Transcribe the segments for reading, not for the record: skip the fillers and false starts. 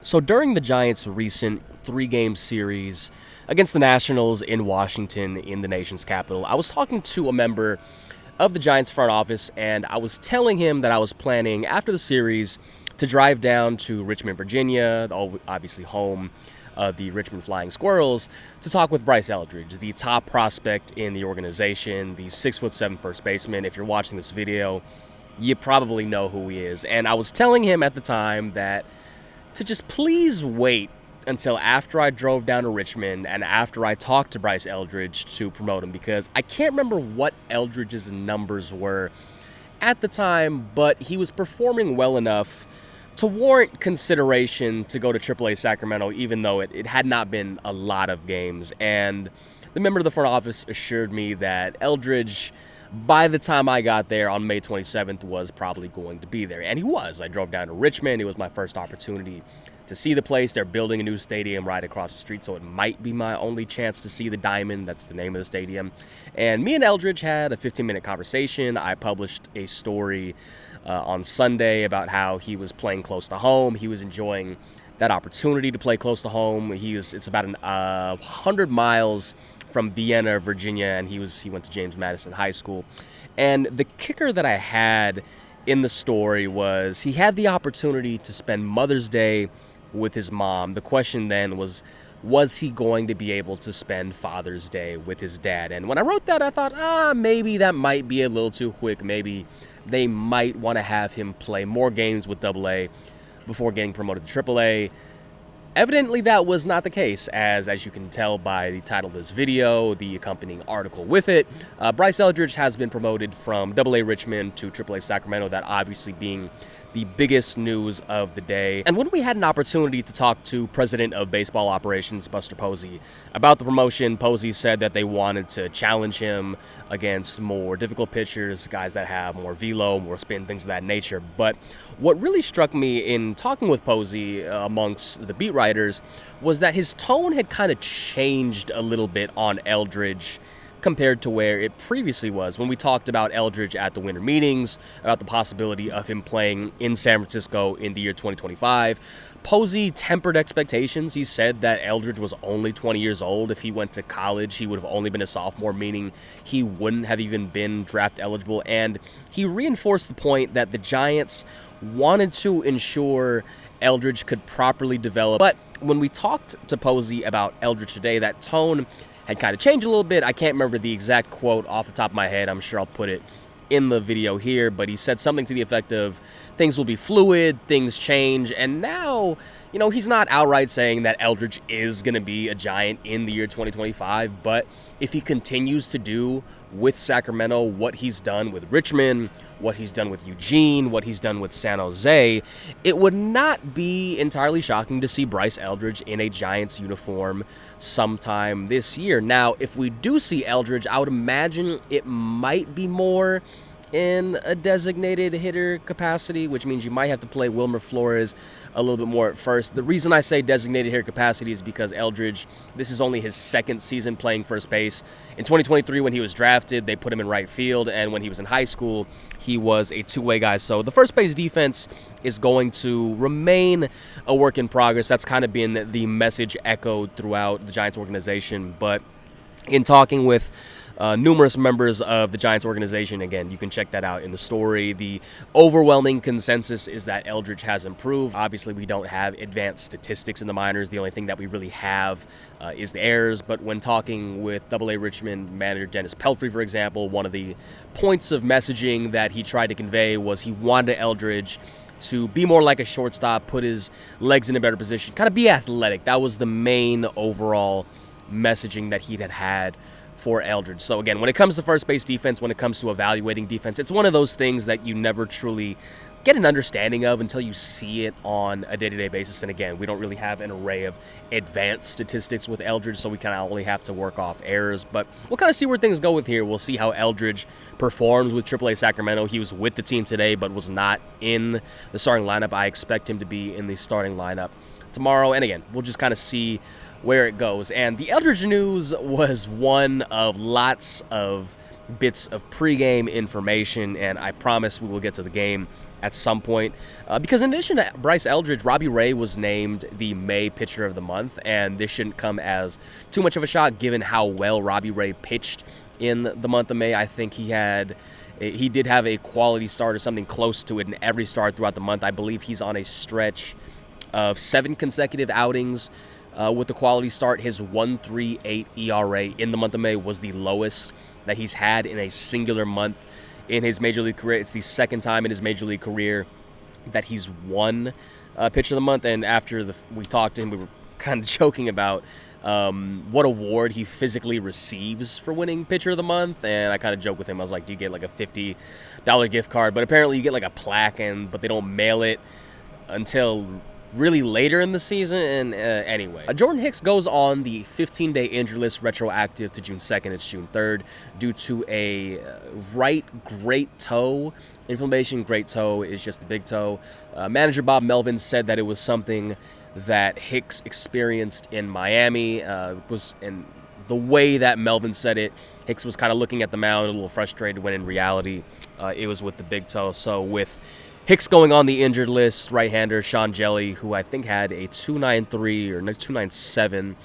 So during the Giants' recent three-game series against the Nationals in Washington in the nation's capital, I was talking to a member of the Giants front office, and I was telling him that I was planning after the series to drive down to Richmond, Virginia, obviously home of the Richmond Flying Squirrels, to talk with Bryce Eldridge, the top prospect in the organization, the 6'7" first baseman. If you're watching this video, you probably know who he is. And I was telling him at the time that to just please wait until after I drove down to Richmond and after I talked to Bryce Eldridge to promote him, because I can't remember what Eldridge's numbers were at the time, but he was performing well enough to warrant consideration to go to Triple-A Sacramento, even though it had not been a lot of games. And the member of the front office assured me that Eldridge, by the time I got there on May 27th, was probably going to be there. And he was. I drove down to Richmond. It was my first opportunity to see the place. They're building a new stadium right across the street, so it might be my only chance to see the Diamond. That's the name of the stadium. And me and Eldridge had a 15-minute conversation. I published a story on Sunday about how he was playing close to home. He was enjoying that opportunity to play close to home. It's about 100 miles from Vienna, Virginia, and he went to James Madison High School. And the kicker that I had in the story was he had the opportunity to spend Mother's Day with his mom. The question then was he going to be able to spend Father's Day with his dad? And when I wrote that, I thought, maybe that might be a little too quick. Maybe they might want to have him play more games with Double-A before getting promoted to Triple-A. Evidently, that was not the case, as you can tell by the title of this video, the accompanying article with it. Bryce Eldridge has been promoted from Double-A Richmond to Triple-A Sacramento, that obviously being the biggest news of the day. And when we had an opportunity to talk to President of Baseball Operations, Buster Posey, about the promotion, Posey said that they wanted to challenge him against more difficult pitchers, guys that have more velo, more spin, things of that nature. But what really struck me in talking with Posey amongst the beat writers was that his tone had kind of changed a little bit on Eldridge compared to where it previously was. When we talked about Eldridge at the winter meetings, about the possibility of him playing in San Francisco in the year 2025, Posey tempered expectations. He said that Eldridge was only 20 years old. If he went to college, he would have only been a sophomore, meaning he wouldn't have even been draft eligible. And he reinforced the point that the Giants wanted to ensure Eldridge could properly develop. But when we talked to Posey about Eldridge today, that tone had kind of changed a little bit. I can't remember the exact quote off the top of my head. I'm sure I'll put it in the video here, but he said something to the effect of things will be fluid, things change, and now, he's not outright saying that Eldridge is going to be a Giant in the year 2025, but if he continues to do with Sacramento what he's done with Richmond, what he's done with Eugene, what he's done with San Jose, it would not be entirely shocking to see Bryce Eldridge in a Giants uniform sometime this year. Now, if we do see Eldridge, I would imagine it might be more in a designated hitter capacity, which means you might have to play Wilmer Flores a little bit more at first. The reason I say designated hitter capacity is because Eldridge, this is only his second season playing first base. In 2023, when he was drafted, they put him in right field, and when he was in high school, he was a two-way guy. So the first base defense is going to remain a work in progress. That's kind of been the message echoed throughout the Giants organization. But in talking with numerous members of the Giants organization, again, you can check that out in the story, the overwhelming consensus is that Eldridge has improved. Obviously, we don't have advanced statistics in the minors. The only thing that we really have is the errors. But when talking with Double-A Richmond manager Dennis Pelfrey, for example, one of the points of messaging that he tried to convey was he wanted Eldridge to be more like a shortstop, put his legs in a better position, kind of be athletic. That was the main overall messaging that he had for Eldridge. So again, when it comes to first base defense, when it comes to evaluating defense, it's one of those things that you never truly get an understanding of until you see it on a day-to-day basis. And again, we don't really have an array of advanced statistics with Eldridge, so we kind of only have to work off errors. But we'll kind of see where things go with here. We'll see how Eldridge performs with Triple-A Sacramento. He was with the team today, but was not in the starting lineup. I expect him to be in the starting lineup tomorrow. And again, we'll just kind of see where it goes. And the Eldridge news was one of lots of bits of pregame information, and I promise we will get to the game at some point. Because in addition to Bryce Eldridge, Robbie Ray was named the May Pitcher of the Month, and this shouldn't come as too much of a shock given how well Robbie Ray pitched in the month of May. I think he did have a quality start or something close to it in every start throughout the month. I believe he's on a stretch of 7 consecutive outings with a quality start. His 1.38 ERA in the month of May was the lowest that he's had in a singular month in his Major League career. It's the second time in his Major League career that he's won Pitcher of the Month. And after we talked to him, we were kind of joking about what award he physically receives for winning Pitcher of the Month. And I kind of joked with him. I was like, do you get like a $50 gift card? But apparently you get like a plaque, but they don't mail it until really later in the season. And anyway, Jordan Hicks goes on the 15-day injury list retroactive to June 2nd. It's June 3rd due to a right great toe inflammation. Great toe is just the big toe. Manager Bob Melvin said that it was something that Hicks experienced in Miami. And the way that Melvin said it, Hicks was kind of looking at the mound a little frustrated, when in reality it was with the big toe. So with Hicks going on the injured list, right-hander Sean Jelly, who I think had a 2.93 or 2.97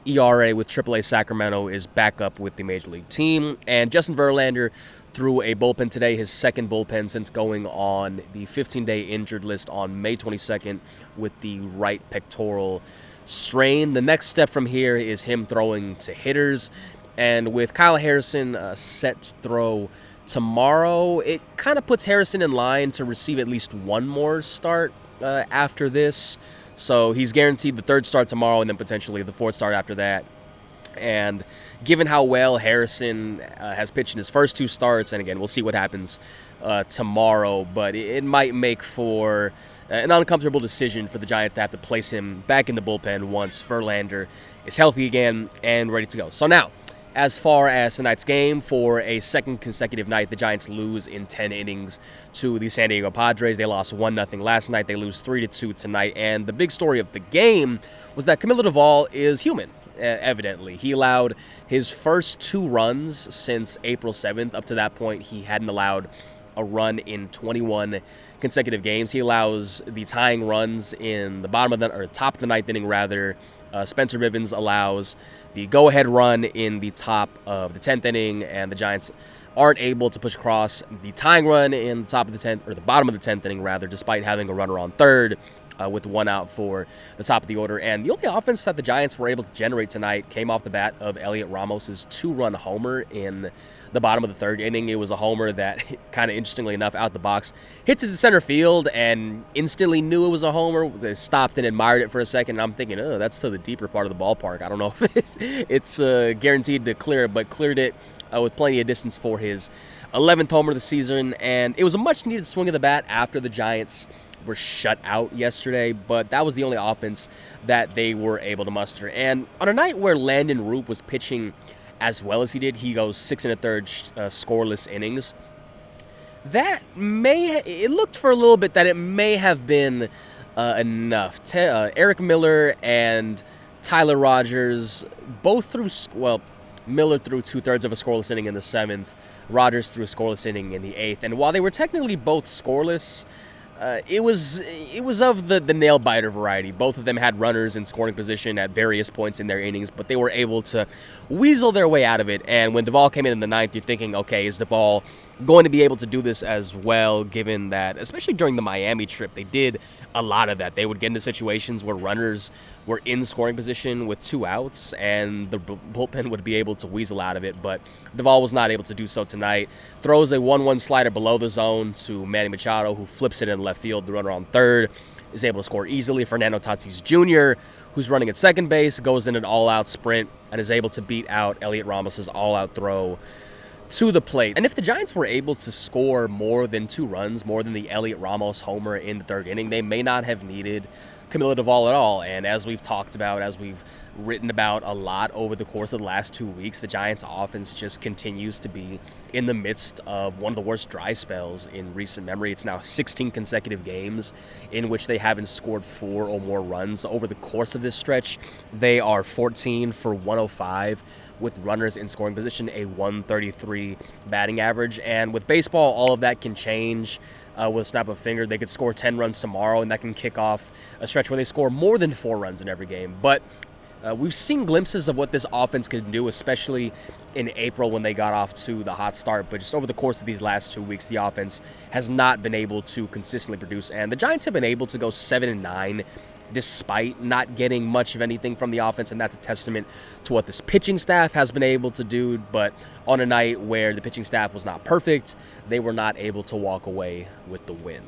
ERA with Triple-A Sacramento, is back up with the Major League team. And Justin Verlander threw a bullpen today, his second bullpen since going on the 15-day injured list on May 22nd with the right pectoral strain. The next step from here is him throwing to hitters. And with Kyle Harrison set to throw tomorrow, it kind of puts Harrison in line to receive at least one more start after this. So he's guaranteed the third start tomorrow and then potentially the fourth start after that. And given how well Harrison has pitched in his first 2 starts, and again, we'll see what happens tomorrow, but it might make for an uncomfortable decision for the Giants to have to place him back in the bullpen once Verlander is healthy again and ready to go. So now, as far as tonight's game, for a second consecutive night, the Giants lose in 10 innings to the San Diego Padres. They lost 1-0 last night. They lose 3-2 tonight. And the big story of the game was that Camilo Doval is human, evidently. He allowed his first 2 runs since April 7th. Up to that point, he hadn't allowed a run in 21 consecutive games. He allows the tying runs in the top of the ninth inning, rather. Spencer Bivens allows the go-ahead run in the top of the 10th inning, and the Giants aren't able to push across the tying run in the top of the 10th, or the bottom of the 10th inning, rather, despite having a runner on third with 1 out for the top of the order. And the only offense that the Giants were able to generate tonight came off the bat of Elliot Ramos's 2-run homer in the bottom of the 3rd inning. It was a homer that, kind of interestingly enough, out the box, hits it to center field and instantly knew it was a homer. They stopped and admired it for a second, and I'm thinking, oh, that's to the deeper part of the ballpark. I don't know if it's guaranteed to clear it, but cleared it with plenty of distance for his 11th homer of the season. And it was a much-needed swing of the bat after the Giants were shut out yesterday, but that was the only offense that they were able to muster. And on a night where Landon Roop was pitching as well as he did, he goes 6 1/3 scoreless innings. It looked for a little bit that it may have been enough. Eric Miller and Tyler Rogers both threw, Miller threw 2/3 of a scoreless inning in the 7th. Rogers threw a scoreless inning in the 8th. And while they were technically both scoreless, it was of the nail-biter variety. Both of them had runners in scoring position at various points in their innings, but they were able to weasel their way out of it. And when Doval came in the 9th, you're thinking, okay, is Doval going to be able to do this as well, given that, especially during the Miami trip, they did a lot of that. They would get into situations where runners were in scoring position with 2 outs, and the bullpen would be able to weasel out of it. But Doval was not able to do so tonight. Throws a 1-1 slider below the zone to Manny Machado, who flips it in left field. The runner on third is able to score easily. Fernando Tatis Jr., who's running at second base, goes in an all-out sprint and is able to beat out Elliot Ramos's all-out throw to the plate. And if the Giants were able to score more than 2 runs, more than the Elliot Ramos homer in the 3rd inning, they may not have needed Camilo Doval at all. And as we've talked about, as we've written about a lot over the course of the last 2 weeks, the Giants offense just continues to be in the midst of one of the worst dry spells in recent memory. It's now 16 consecutive games in which they haven't scored 4 or more runs. Over the course of this stretch, they are 14 for 105 with runners in scoring position, a 133 batting average. And with baseball, all of that can change with a snap of a finger. They could score 10 runs tomorrow, and that can kick off a stretch where they score more than 4 runs in every game. But we've seen glimpses of what this offense can do, especially in April when they got off to the hot start. But just over the course of these last 2 weeks, the offense has not been able to consistently produce. And the Giants have been able to go 7-9 despite not getting much of anything from the offense, and that's a testament to what this pitching staff has been able to do. But on a night where the pitching staff was not perfect, they were not able to walk away with the win.